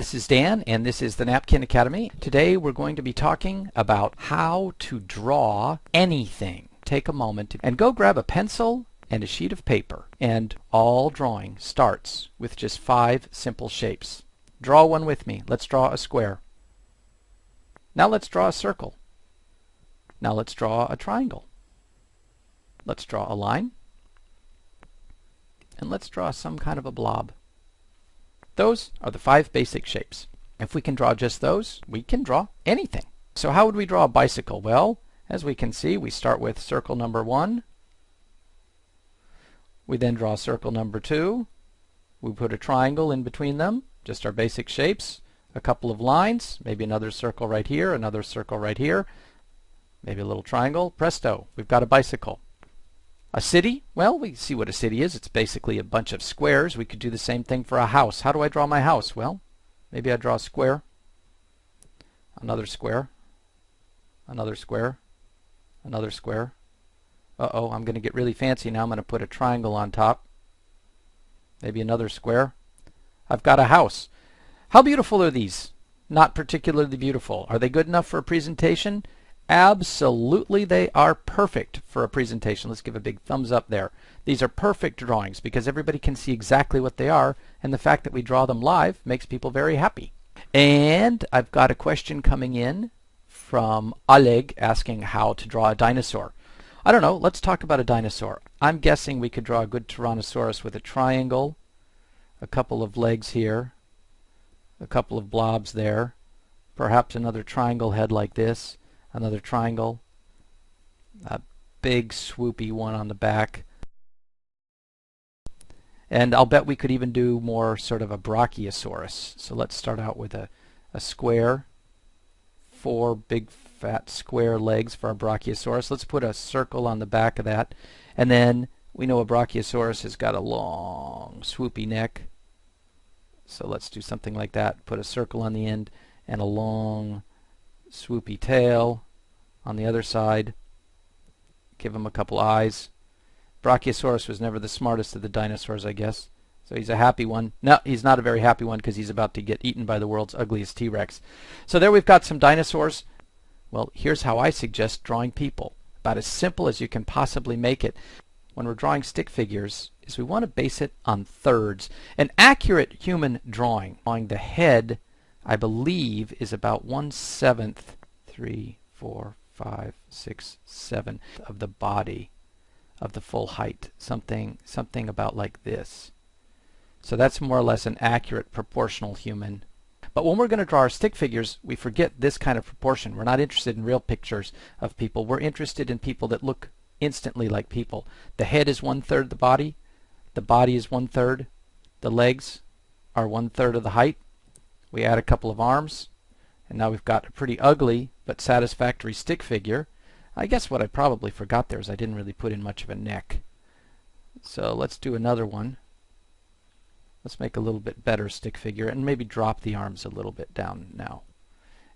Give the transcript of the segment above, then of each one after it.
this is Dan, and this is the Napkin Academy. Today we're going to be talking about how to draw anything. Take a moment and go grab a pencil and a sheet of paper. And all drawing starts with just 5 simple shapes. Draw one with me. Let's draw a square. Now let's draw a circle. Now let's draw a triangle. Let's draw a line. And let's draw some kind of a blob. Those are the 5 basic shapes. If we can draw just those, we can draw anything. So how would we draw a bicycle? Well, as we can see, we start with circle number 1. We then draw circle number 2. We put a triangle in between them, just our basic shapes. A couple of lines, maybe another circle right here, another circle right here, maybe a little triangle. Presto, we've got a bicycle. A city? Well, we see what a city is. It's basically a bunch of squares. We could do the same thing for a house. How do I draw my house? Well, maybe I draw a square, another square, another square, another square. Uh-oh, I'm going to get really fancy now. I'm going to put a triangle on top. Maybe another square. I've got a house. How beautiful are these? Not particularly beautiful. Are they good enough for a presentation? Absolutely, they are perfect for a presentation. Let's give a big thumbs up there. These are perfect drawings because everybody can see exactly what they are, and the fact that we draw them live makes people very happy. And I've got a question coming in from Oleg asking how to draw a dinosaur. I don't know, let's talk about a dinosaur. I'm guessing we could draw a good Tyrannosaurus with a triangle, a couple of legs here, a couple of blobs there, perhaps another triangle head like this, another triangle, a big swoopy one on the back. And I'll bet we could even do more sort of a Brachiosaurus. So let's start out with a square, 4 big fat square legs for our Brachiosaurus. Let's put a circle on the back of that. And then we know a Brachiosaurus has got a long swoopy neck. So let's do something like that. Put a circle on the end and a long swoopy tail on the other side. Give him a couple eyes. Brachiosaurus was never the smartest of the dinosaurs, I guess. So he's a happy one. No, he's not a very happy one because he's about to get eaten by the world's ugliest T-Rex. So there we've got some dinosaurs. Well, here's how I suggest drawing people. About as simple as you can possibly make it. When we're drawing stick figures, is we want to base it on thirds. An accurate human drawing the head, I believe, is about 1/7, 3, 4, 5, 6, 7 of the body, of the full height. Something about like this. So that's more or less an accurate proportional human. But when we're going to draw our stick figures, we forget this kind of proportion. We're not interested in real pictures of people. We're interested in people that look instantly like people. The head is 1/3 the body is 1/3, the legs are 1/3 of the height. We add a couple of arms, and now we've got a pretty ugly but satisfactory stick figure. I guess what I probably forgot there is I didn't really put in much of a neck. So let's do another one. Let's make a little bit better stick figure and maybe drop the arms a little bit down now.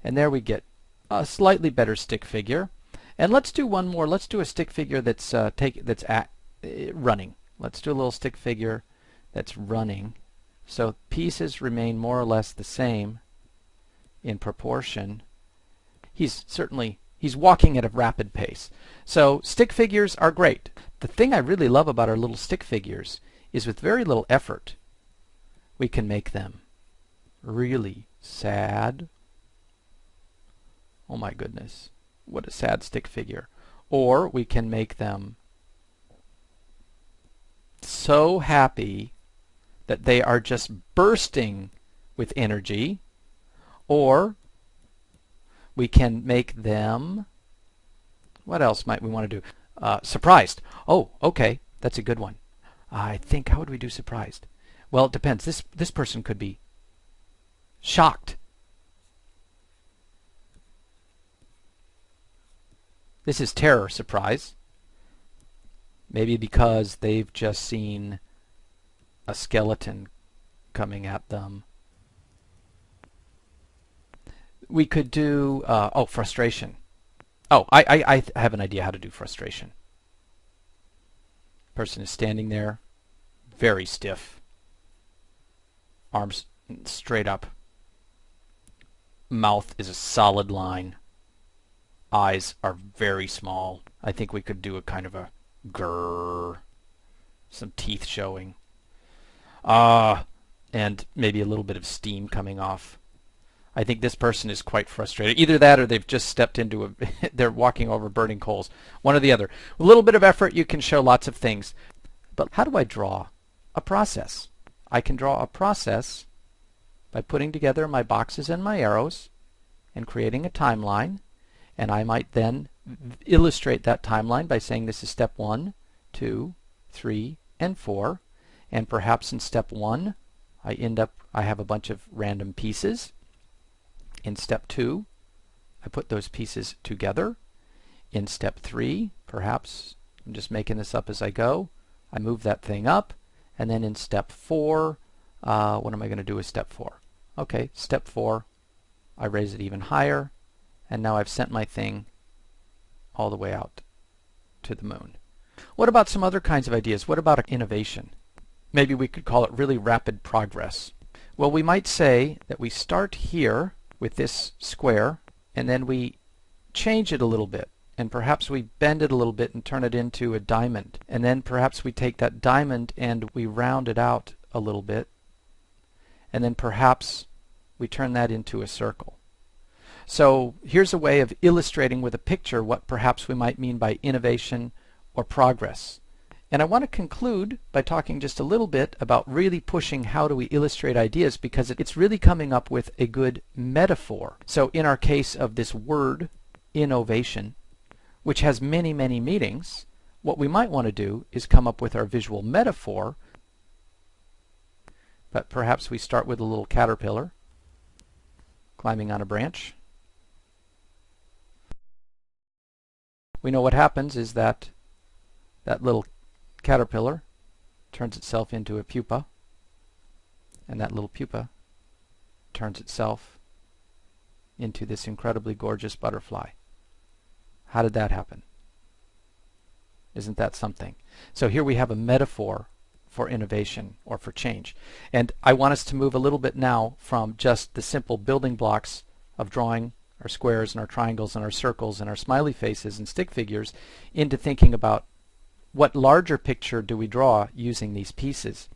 And there we get a slightly better stick figure. And let's do one more. Let's do a stick figure that's running. Let's do a little stick figure that's running. So pieces remain more or less the same in proportion. He's walking at a rapid pace. So stick figures are great. The thing I really love about our little stick figures is with very little effort, we can make them really sad. Oh my goodness, what a sad stick figure. Or we can make them so happy that they are just bursting with energy. Or we can make them, what else might we want to do? Surprised. Oh, okay, that's a good one. I think, how would we do surprised? Well, it depends. This person could be shocked. This is terror surprise. Maybe because they've just seen a skeleton coming at them. We could do, frustration. Oh, I have an idea how to do frustration. Person is standing there, very stiff, arms straight up, Mouth is a solid line. Eyes are very small. I think we could do a kind of a grrr, some teeth showing. And maybe a little bit of steam coming off. I think this person is quite frustrated. Either that or they've just stepped into they're walking over burning coals. One or the other. A little bit of effort, you can show lots of things. But how do I draw a process? I can draw a process by putting together my boxes and my arrows and creating a timeline. And I might then illustrate that timeline by saying this is step 1, 2, 3, and 4. And perhaps in step 1, I have a bunch of random pieces. In step 2, I put those pieces together. In step 3, perhaps, I'm just making this up as I go, I move that thing up. And then in step 4, what am I going to do with step 4? Okay, step 4, I raise it even higher. And now I've sent my thing all the way out to the moon. What about some other kinds of ideas? What about innovation? Maybe we could call it really rapid progress. Well, we might say that we start here with this square, and then we change it a little bit, and perhaps we bend it a little bit and turn it into a diamond, and then perhaps we take that diamond and we round it out a little bit, and then perhaps we turn that into a circle. So here's a way of illustrating with a picture what perhaps we might mean by innovation or progress. And I want to conclude by talking just a little bit about really pushing how do we illustrate ideas, because it's really coming up with a good metaphor. So in our case of this word, innovation, which has many, many meanings, what we might want to do is come up with our visual metaphor. But perhaps we start with a little caterpillar climbing on a branch. We know what happens is that that little caterpillar turns itself into a pupa, and that little pupa turns itself into this incredibly gorgeous butterfly. How did that happen? Isn't that something? So here we have a metaphor for innovation or for change. And I want us to move a little bit now from just the simple building blocks of drawing our squares and our triangles and our circles and our smiley faces and stick figures into thinking about what larger picture do we draw using these pieces.